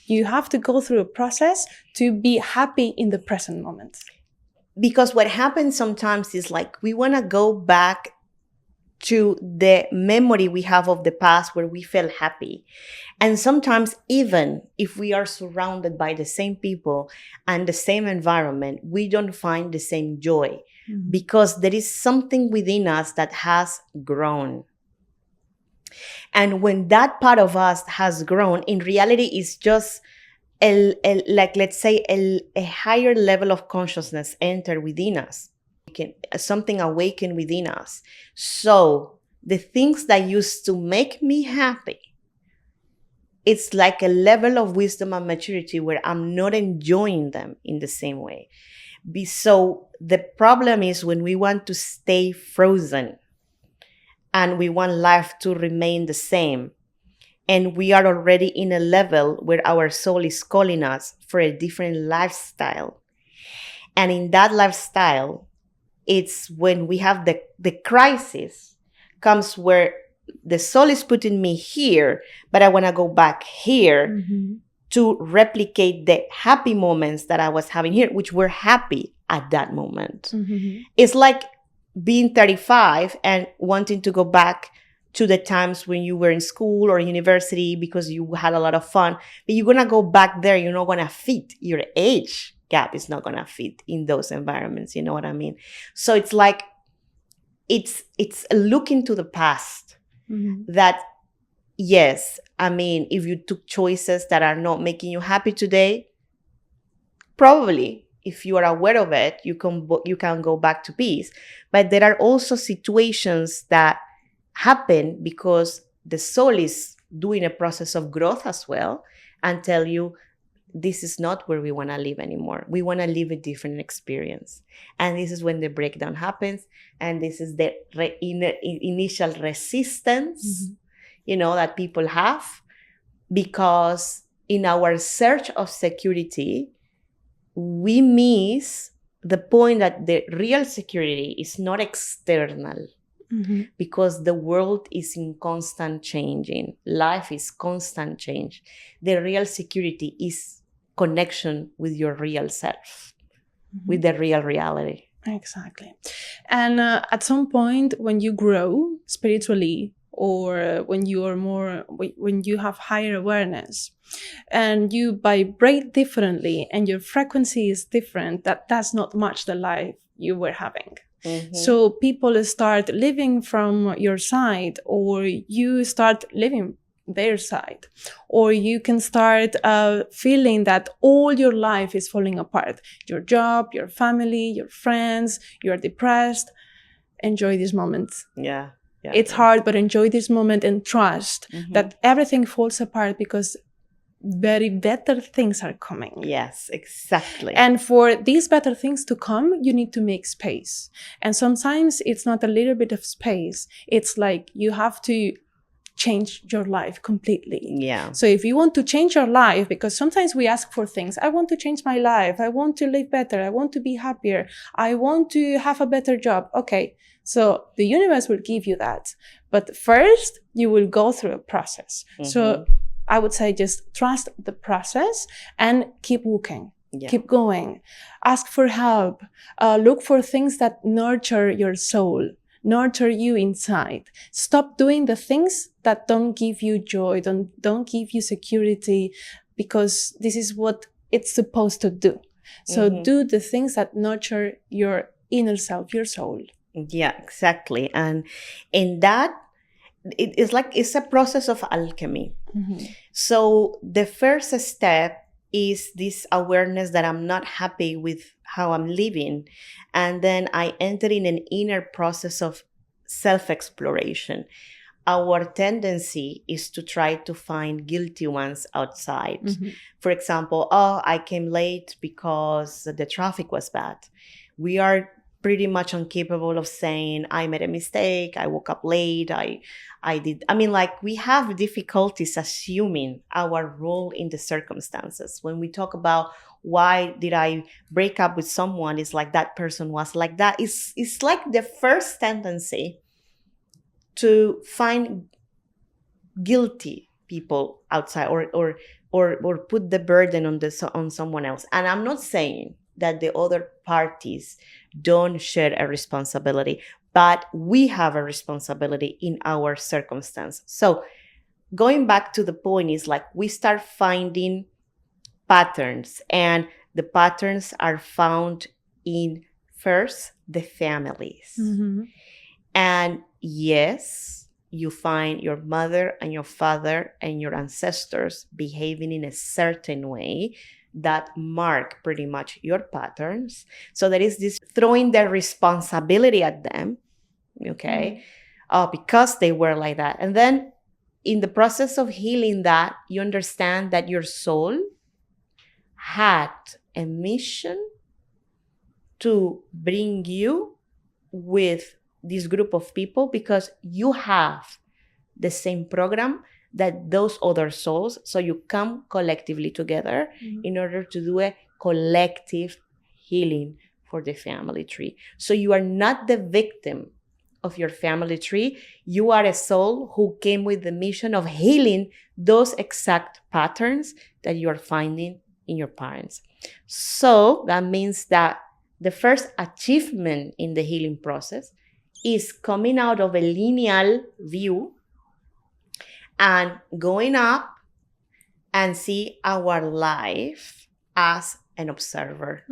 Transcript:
You have to go through a process to be happy in the present moment. Because what happens sometimes is like we want to go back to the memory we have of the past where we felt happy. And sometimes even if we are surrounded by the same people and the same environment, we don't find the same joy because there is something within us that has grown. And when that part of us has grown, in reality, it's just like, let's say, a higher level of consciousness enter within us. Something awaken within us. So the things that used to make me happy, it's like a level of wisdom and maturity where I'm not enjoying them in the same way. So the problem is when we want to stay frozen and we want life to remain the same, and we are already in a level where our soul is calling us for a different lifestyle. And in that lifestyle, it's when we have the crisis comes where the soul is putting me here, but I want to go back here to replicate the happy moments that I was having here, which were happy at that moment. It's like being 35 and wanting to go back to the times when you were in school or university because you had a lot of fun, but you're going to go back there. You're not going to fit. Your age gap is not going to fit in those environments. You know what I mean? So it's like, it's a look into the past that, yes, I mean, if you took choices that are not making you happy today, probably if you are aware of it, you can go back to peace. But there are also situations that happen because the soul is doing a process of growth as well and tell you, this is not where we want to live anymore. We want to live a different experience. And this is when the breakdown happens. And this is the initial resistance, that people have, because in our search of security, we miss the point that the real security is not external. Because the world is in constant changing. Life is constant change. The real security is connection with your real self, with the real reality. Exactly. And at some point when you grow spiritually, or when you are when you have higher awareness and you vibrate differently and your frequency is different, that's not much the life you were having. So people start living from your side, or you start living their side, or you can start feeling that all your life is falling apart. Your job, your family, your friends, you're depressed. Enjoy this moment. It's hard, but enjoy this moment and trust that everything falls apart because very better things are coming. Yes, exactly. And for these better things to come, you need to make space. And sometimes it's not a little bit of space. It's like you have to change your life completely. So if you want to change your life, because sometimes we ask for things, I want to change my life, I want to live better, I want to be happier, I want to have a better job. Okay, so the universe will give you that. But first, you will go through a process. So I would say just trust the process and keep walking. Keep going. Ask for help. Look for things that nurture your soul, nurture you inside. Stop doing the things that don't give you joy, don't give you security, because this is what it's supposed to do. So do the things that nurture your inner self, your soul. Yeah, exactly. And in that, it's a process of alchemy. So the first step is this awareness that I'm not happy with how I'm living. And then I enter in an inner process of self-exploration. Our tendency is to try to find guilty ones outside. For example, I came late because the traffic was bad. We are pretty much incapable of saying, I made a mistake, I woke up late, we have difficulties assuming our role in the circumstances. When we talk about why did I break up with someone, it's like that person was like that. It's like the first tendency to find guilty people outside or or put the burden on someone else. And I'm not saying that the other parties don't share a responsibility, but we have a responsibility in our circumstance. So going back to the point is like we start finding patterns, and the patterns are found in first the families. Mm-hmm. And yes, you find your mother and your father and your ancestors behaving in a certain way that mark pretty much your patterns. So there is this throwing the responsibility at them, okay? Because they were like that. And then in the process of healing that, you understand that your soul had a mission to bring you with this group of people because you have the same program that those other souls. So you come collectively together in order to do a collective healing for the family tree. So you are not the victim of your family tree. You are a soul who came with the mission of healing those exact patterns that you are finding in your parents. So that means that the first achievement in the healing process is coming out of a lineal view and going up and see our life as an observer.